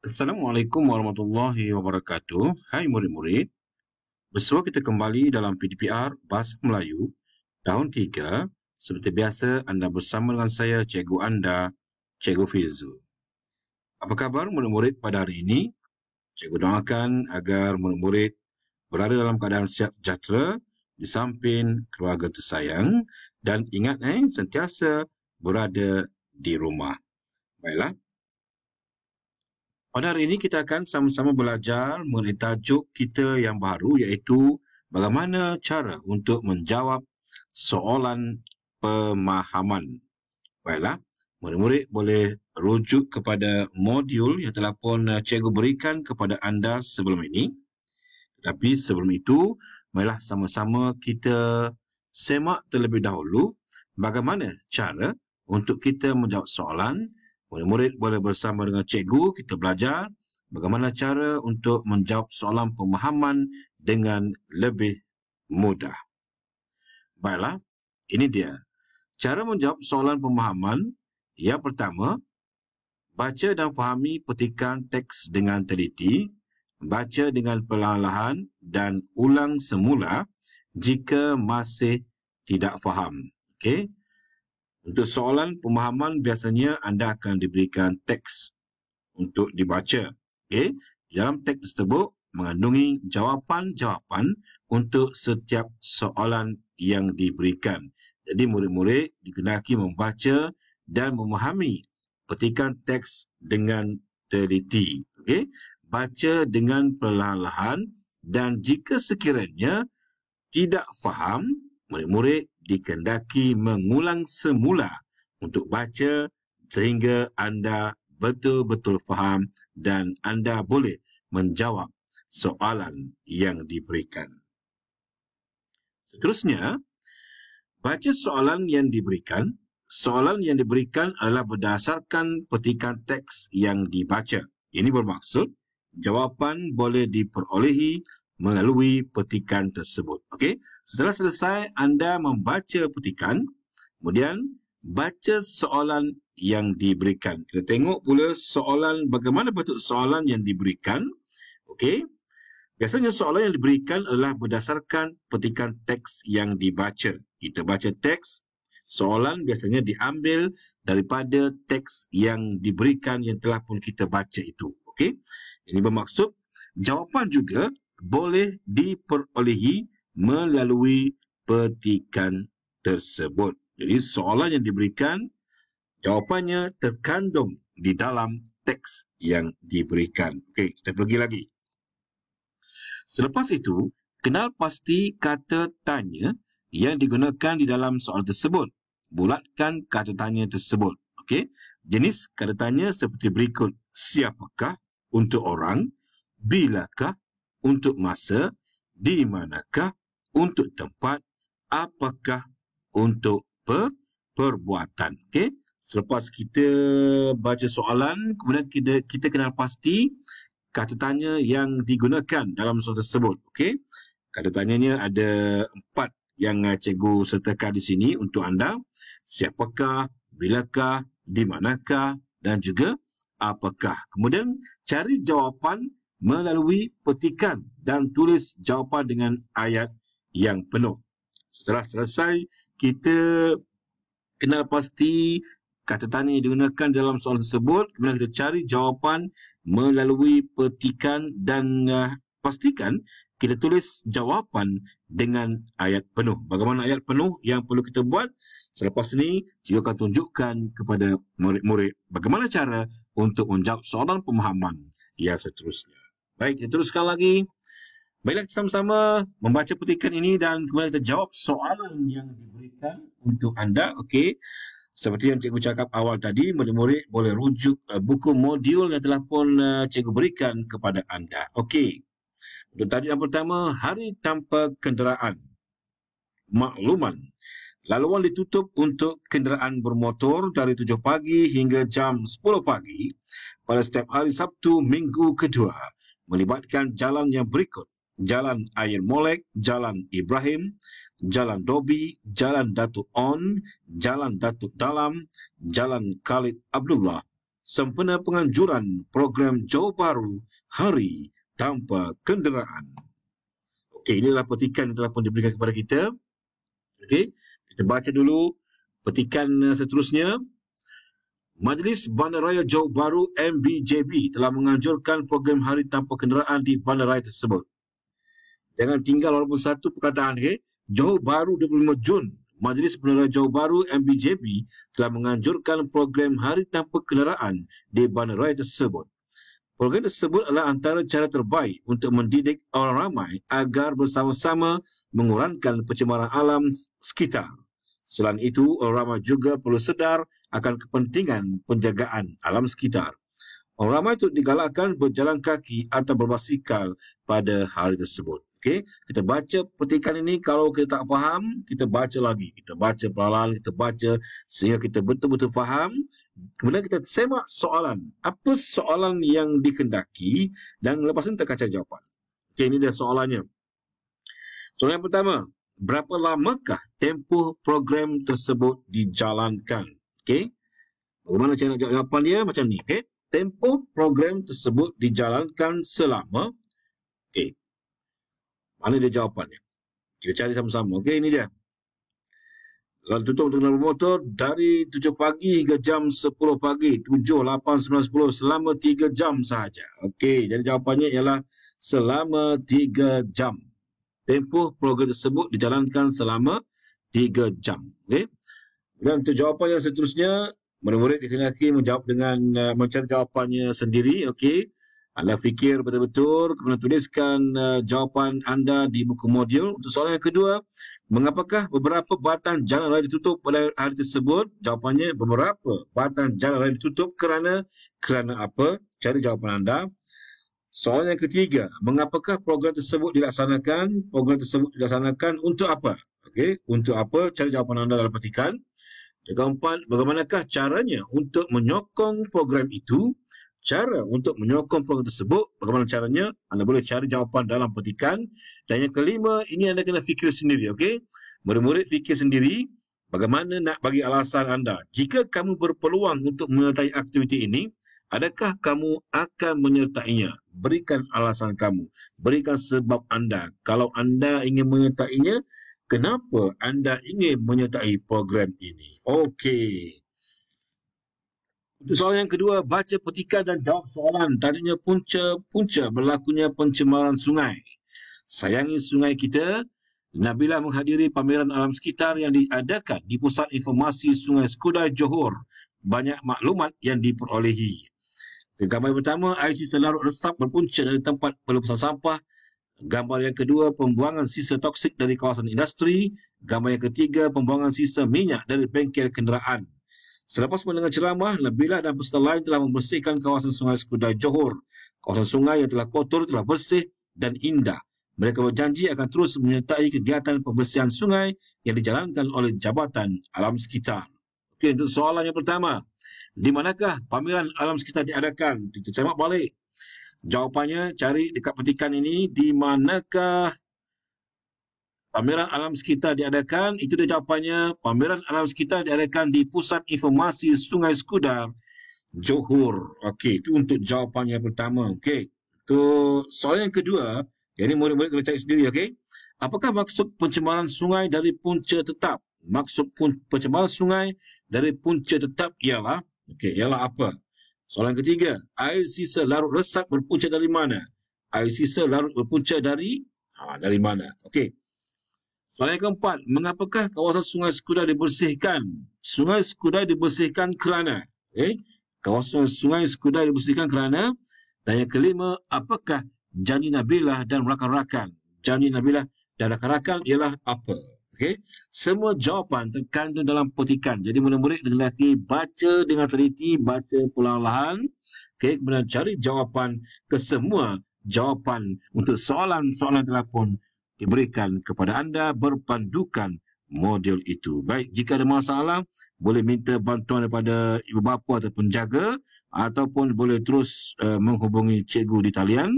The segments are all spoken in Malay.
Assalamualaikum warahmatullahi wabarakatuh. Hai murid-murid, bersua kita kembali dalam PDPR Bahasa Melayu tahun 3. Seperti biasa, anda bersama dengan saya, cikgu anda, Cikgu Fizul. Apa khabar murid-murid pada hari ini? Cikgu doakan agar murid-murid berada dalam keadaan sihat sejahtera di samping keluarga tersayang dan ingat sentiasa berada di rumah. Baiklah. Pada hari ini kita akan sama-sama belajar mengenai tajuk kita yang baru, iaitu bagaimana cara untuk menjawab soalan pemahaman. Baiklah, murid-murid boleh rujuk kepada modul yang telah pun cikgu berikan kepada anda sebelum ini. Tapi sebelum itu, marilah sama-sama kita semak terlebih dahulu bagaimana cara untuk kita menjawab soalan. Murid-murid boleh bersama dengan cikgu kita belajar bagaimana cara untuk menjawab soalan pemahaman dengan lebih mudah. Baiklah, ini dia. Cara menjawab soalan pemahaman. Yang pertama, baca dan fahami petikan teks dengan teliti, baca dengan perlahan-lahan dan ulang semula jika masih tidak faham. Okey. Untuk soalan pemahaman, biasanya anda akan diberikan teks untuk dibaca. Okey. Dalam teks tersebut mengandungi jawapan-jawapan untuk setiap soalan yang diberikan. Jadi murid-murid dikenaki membaca dan memahami petikan teks dengan teliti. Okey. Baca dengan perlahan-lahan dan jika sekiranya tidak faham, murid-murid dikehendaki mengulang semula untuk baca sehingga anda betul-betul faham dan anda boleh menjawab soalan yang diberikan. Seterusnya, baca soalan yang diberikan. Soalan yang diberikan adalah berdasarkan petikan teks yang dibaca. Ini bermaksud jawapan boleh diperolehi melalui petikan tersebut. Okey. Setelah selesai anda membaca petikan, kemudian baca soalan yang diberikan. Kita tengok pula soalan, bagaimana bentuk soalan yang diberikan. Okey. Biasanya soalan yang diberikan adalah berdasarkan petikan teks yang dibaca. Kita baca teks, soalan biasanya diambil daripada teks yang diberikan yang telah pun kita baca itu. Okey. Ini bermaksud jawapan juga boleh diperolehi melalui petikan tersebut. Jadi soalan yang diberikan, jawapannya terkandung di dalam teks yang diberikan. Okey, kita pergi lagi. Selepas itu, kenal pasti kata tanya yang digunakan di dalam soalan tersebut. Bulatkan kata tanya tersebut. Okey, jenis kata tanya seperti berikut. Siapakah untuk orang, bilakah untuk masa, di manakah untuk tempat, apakah untuk perbuatan. Okey, selepas kita baca soalan, kemudian kita kenal pasti kata tanya yang digunakan dalam soalan tersebut. Okey, kata tanyanya ada 4 yang cikgu sertakan di sini untuk anda. Siapakah, bilakah, di manakah dan juga apakah. Kemudian cari jawapan melalui petikan dan tulis jawapan dengan ayat yang penuh. Setelah selesai, kita kenal pasti kata tanya yang digunakan dalam soalan tersebut, kemudian kita cari jawapan melalui petikan dan pastikan kita tulis jawapan dengan ayat penuh. Bagaimana ayat penuh yang perlu kita buat? Selepas ini, cikgu akan tunjukkan kepada murid-murid bagaimana cara untuk menjawab soalan pemahaman yang seterusnya. Baik, kita teruskan lagi. Baiklah, kita sama-sama membaca petikan ini dan kemudian kita jawab soalan yang diberikan untuk anda. Okey. Seperti yang cikgu cakap awal tadi, murid-murid boleh rujuk buku modul yang telah pun cikgu berikan kepada anda. Okey. Untuk tajuk yang pertama, hari tanpa kenderaan. Makluman. Laluan ditutup untuk kenderaan bermotor dari 7 pagi hingga jam 10 pagi pada setiap hari Sabtu minggu kedua, melibatkan jalan yang berikut. Jalan Ayer Molek, Jalan Ibrahim, Jalan Dobi, Jalan Datuk On, Jalan Datuk Dalam, Jalan Khalid Abdullah, sempena penganjuran program Johor Bahru Hari Tanpa Kenderaan. Okey, inilah petikan yang telah pun diberikan kepada kita. Okey, kita baca dulu petikan seterusnya. Majlis Bandaraya Johor Bahru MBJB telah menganjurkan program Hari Tanpa Kenderaan di bandaraya tersebut. Jangan tinggal walaupun satu perkataan. Johor Bahru 25 Jun. Majlis Bandaraya Johor Bahru MBJB telah menganjurkan program Hari Tanpa Kenderaan di bandaraya tersebut. Program tersebut adalah antara cara terbaik untuk mendidik orang ramai agar bersama-sama mengurangkan pencemaran alam sekitar. Selain itu, orang ramai juga perlu sedar akan kepentingan penjagaan alam sekitar. Orang ramai itu digalakkan berjalan kaki atau berbasikal pada hari tersebut. Okey, kita baca petikan ini. Kalau kita tak faham, kita baca lagi. Kita baca perlahan, kita baca sehingga kita betul-betul faham. Kemudian kita semak soalan. Apa soalan yang dikendaki dan lepas itu kita kaca jawapan. Okey, ini dia soalannya. Soalan yang pertama, berapa lamakah tempoh program tersebut dijalankan? Okey, bagaimana cara nak jawab jawapan dia? Macam ni. Okey, tempoh program tersebut dijalankan selama. Okey, mana dia jawapannya? Kita cari sama-sama. Okey, ini dia. Lalu tutup untuk kendaraan bermotor dari 7 pagi hingga jam 10 pagi. 7, 8, 9, 10 selama 3 jam sahaja. Okey, jadi jawapannya ialah selama 3 jam. Tempoh program tersebut dijalankan selama 3 jam. Okey. Dan untuk jawapan yang seterusnya, murid-murid dikendaki menjawab dengan mencari jawapannya sendiri. Okey. Anda fikir betul-betul, kemudian tuliskan jawapan anda di buku modul. Untuk soalan yang kedua, mengapakah beberapa batang jalan raya ditutup pada hari tersebut? Jawapannya, beberapa batang jalan raya ditutup kerana apa? Cari jawapan anda. Soalan yang ketiga, mengapakah program tersebut dilaksanakan? Program tersebut dilaksanakan untuk apa? Okey, untuk apa? Cari jawapan anda dalam petikan. Yang keempat, bagaimanakah caranya untuk menyokong program itu? Cara untuk menyokong program tersebut, bagaimana caranya? Anda boleh cari jawapan dalam petikan. Dan yang kelima, ini anda kena fikir sendiri. Okey, murid-murid fikir sendiri bagaimana nak bagi alasan anda. Jika kamu berpeluang untuk menyertai aktiviti ini, adakah kamu akan menyertainya? Berikan alasan kamu. Berikan sebab anda. Kalau anda ingin menyertainya, kenapa anda ingin menyertai program ini? Okey. Untuk soalan yang kedua, baca petikan dan jawab soalan. Tadinya punca berlakunya pencemaran sungai. Sayangi sungai kita. Nabila menghadiri pameran alam sekitar yang diadakan di Pusat Informasi Sungai Skudai Johor. Banyak maklumat yang diperolehi. Gambar yang pertama, air sisa larut resap berpunca dari tempat pelepasan sampah. Gambar yang kedua, pembuangan sisa toksik dari kawasan industri. Gambar yang ketiga, pembuangan sisa minyak dari bengkel kenderaan. Selepas mendengar ceramah, Nabila dan peserta lain telah membersihkan kawasan Sungai Skudai Johor. Kawasan sungai yang telah kotor telah bersih dan indah. Mereka berjanji akan terus menyertai kegiatan pembersihan sungai yang dijalankan oleh Jabatan Alam Sekitar. Okey, untuk soalan yang pertama, di manakah pameran alam sekitar diadakan? Kita semak balik. Jawapannya cari dekat petikan ini, di manakah pameran alam sekitar diadakan? Itu dia jawapannya. Pameran alam sekitar diadakan di Pusat Informasi Sungai Skudai Johor. Okey, itu untuk jawapan yang pertama. Okey. Untuk soalan yang kedua, yang ini murid-murid kena cari sendiri. Okey. Apakah maksud pencemaran sungai dari punca tetap? Maksud pencemaran sungai dari punca tetap ialah, ialah apa? Soalan ketiga, air sisa larut resap berpunca dari mana? Air sisa larut berpunca dari mana? Okey. Soalan yang keempat, mengapakah kawasan Sungai Skudai dibersihkan? Sungai Skudai dibersihkan kerana. Kawasan Sungai Skudai dibersihkan kerana. Dan yang kelima, apakah janji Nabilah dan rakan-rakan? Janji Nabilah dan rakan-rakan ialah apa? Semua jawapan terkandung dalam petikan. Jadi murid-murid lelaki baca dengan teliti, baca perlahan-lahan. Kemudian cari jawapan ke semua jawapan untuk soalan-soalan telefon diberikan kepada anda berpandukan modul itu. Baik, jika ada masalah, boleh minta bantuan daripada ibu bapa atau penjaga, ataupun boleh terus menghubungi cikgu di talian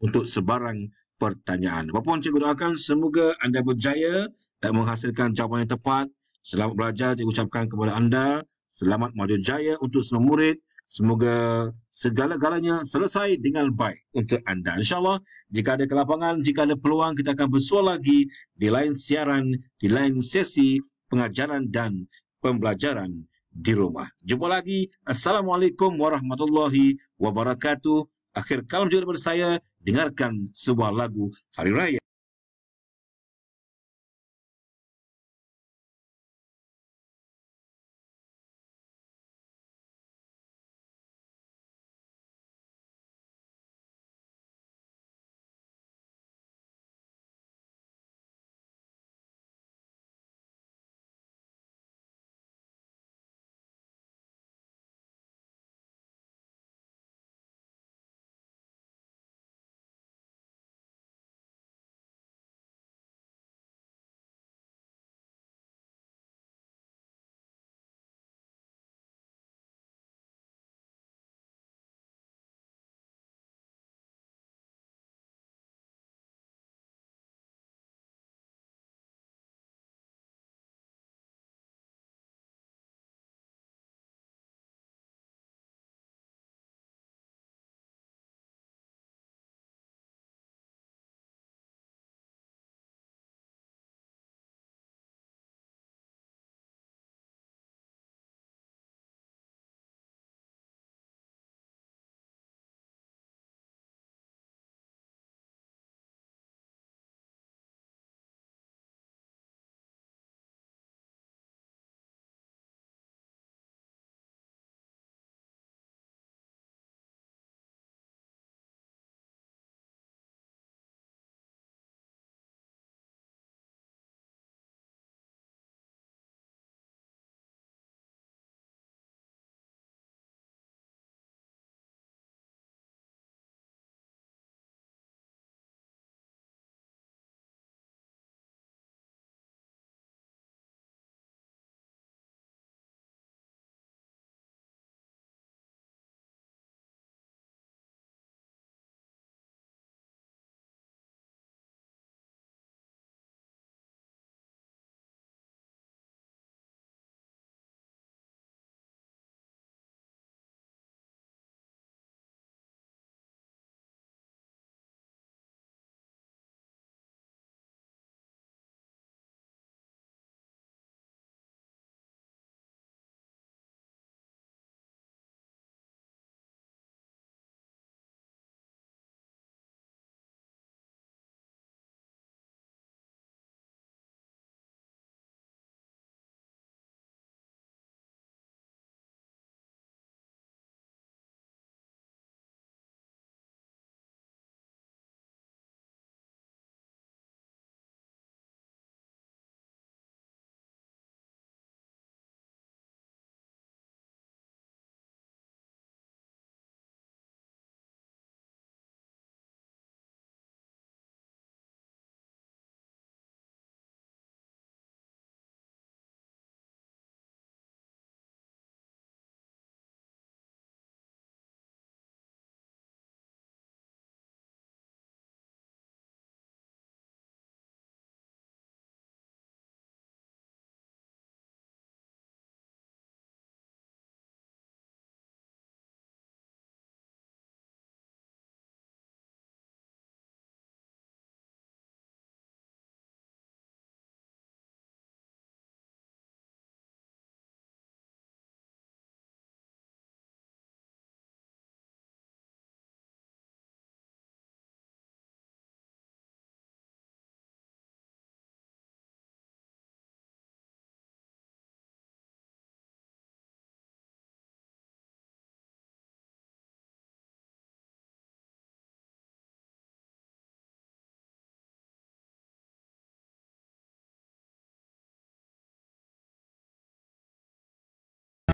untuk sebarang pertanyaan. Apapun cikgu doakan, semoga anda berjaya dan menghasilkan jawapan yang tepat. Selamat belajar, cikgu ucapkan kepada anda. Selamat maju jaya untuk semua murid. Semoga segala-galanya selesai dengan baik untuk anda. InsyaAllah, jika ada kelapangan, jika ada peluang, kita akan bersuara lagi di lain siaran, di lain sesi pengajaran dan pembelajaran di rumah. Jumpa lagi. Assalamualaikum warahmatullahi wabarakatuh. Akhir kalam juga daripada saya, dengarkan sebuah lagu Hari Raya.